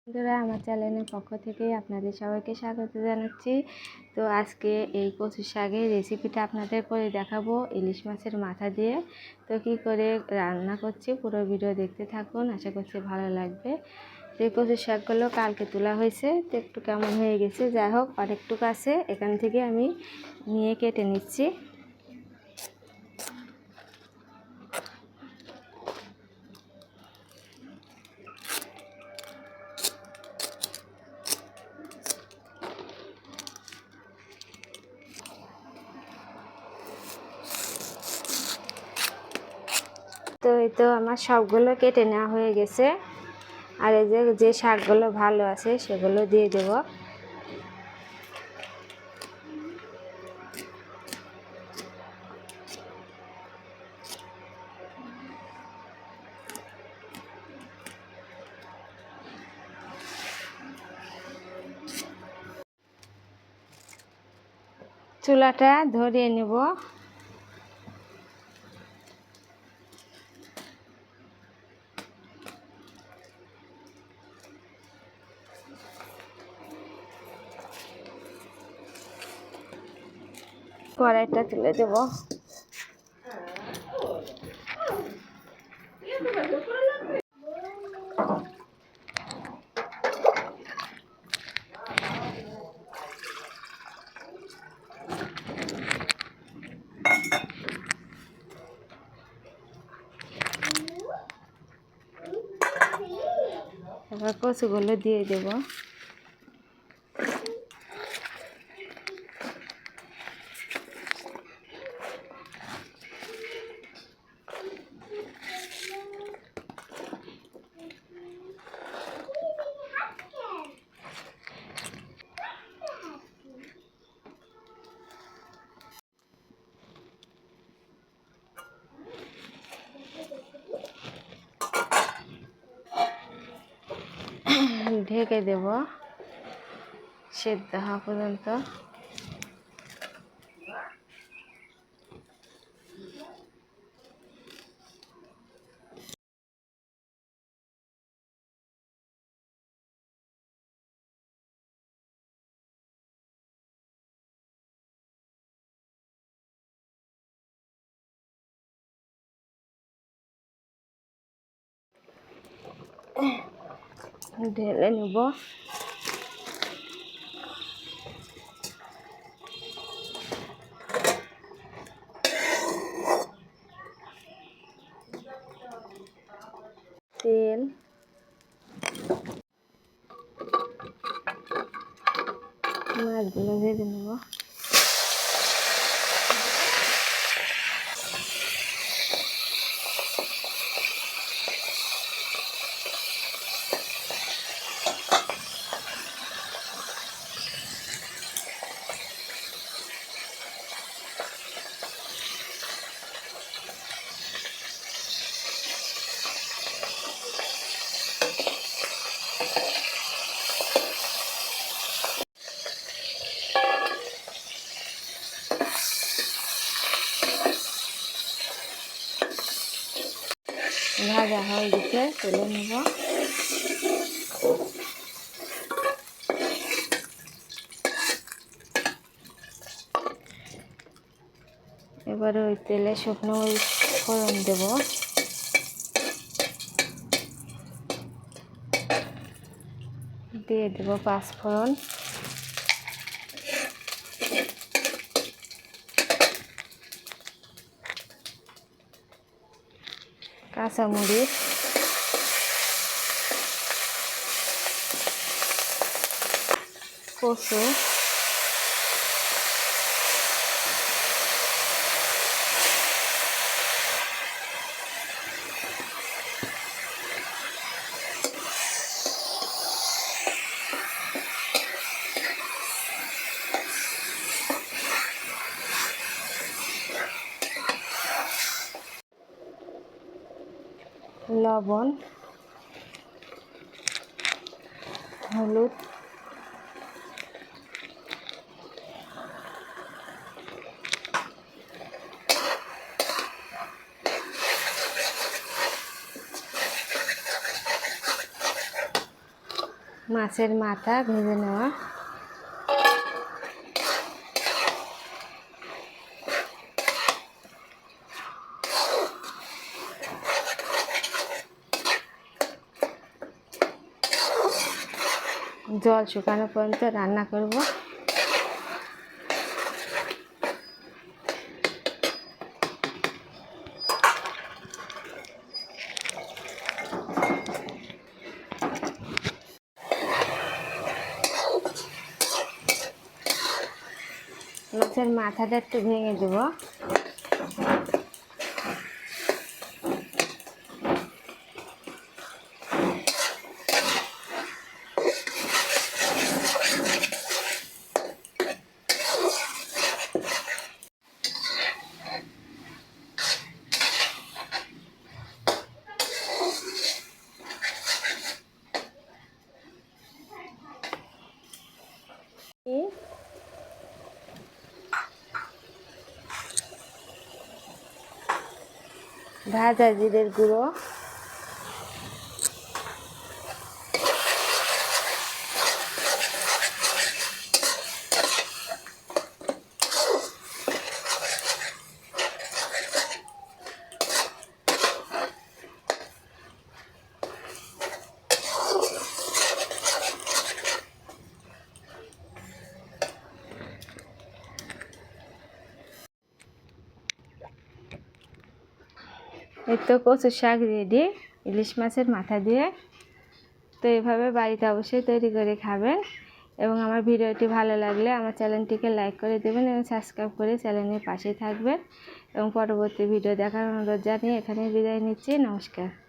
বন্ধুরা, আমার চ্যানেলের পক্ষ থেকে আপনাদের সবাইকে স্বাগত জানাচ্ছি। তো আজকে এই কচু শাকের রেসিপিটা আপনাদের করে দেখাবো ইলিশ মাছের মাথা দিয়ে। তো কী করে রান্না করছি পুরো ভিডিও দেখতে থাকুন, আশা করছি ভালো লাগবে। তো এই কচু শাকগুলো কালকে তোলা হয়েছে, তো একটু কেমন হয়ে গেছে, যাই হোক অনেকটুকু আছে, এখান থেকে আমি নিয়ে কেটে নিচ্ছি। তো এই তো আমার সবগুলো কেটে নেওয়া হয়ে গেছে। আর এই যে শাকগুলো ভালো আছে সেগুলো দিয়ে দেব। চুলাটা ধরিয়ে নেব। কড়াইটা তুলে দেব। এবার কচুগুলো দিয়ে দেব। ঢেকে দেব সেদ্ধ হওয়া পর্যন্ত। ঢেলে নেব। তেল, মাছগুলো ভেজে নেব। ভাজা হয়ে গেছে, তুলে নেব। এবারে ওই তেলে শুকনো মরিচ ফোড়ন দেব। দিয়ে দেব পাঁচফোড়ন, কাঁচামরিচ, কচু, লবণ, হলুদ, মাছের মাথা ভেজে নেওয়া। জল শুকানো পর্যন্ত রান্না করব। মাছের মাথাটা একটু ভেঙে দেব। ভাজা জিরের গুঁড়ো, এই তো কচুর শাক রেডি ইলিশ মাছের মাথা দিয়ে। তো এভাবে বাড়িতে অবশ্যই তৈরি করে খাবেন। এবং আমার ভিডিওটি ভালো লাগলে আমার চ্যানেলটিকে লাইক করে দেবেন এবং সাবস্ক্রাইব করে চ্যানেলের পাশে থাকবেন। এবং পরবর্তী ভিডিও দেখার অনুরোধ জানিয়ে এখানে বিদায় নিচ্ছি। নমস্কার।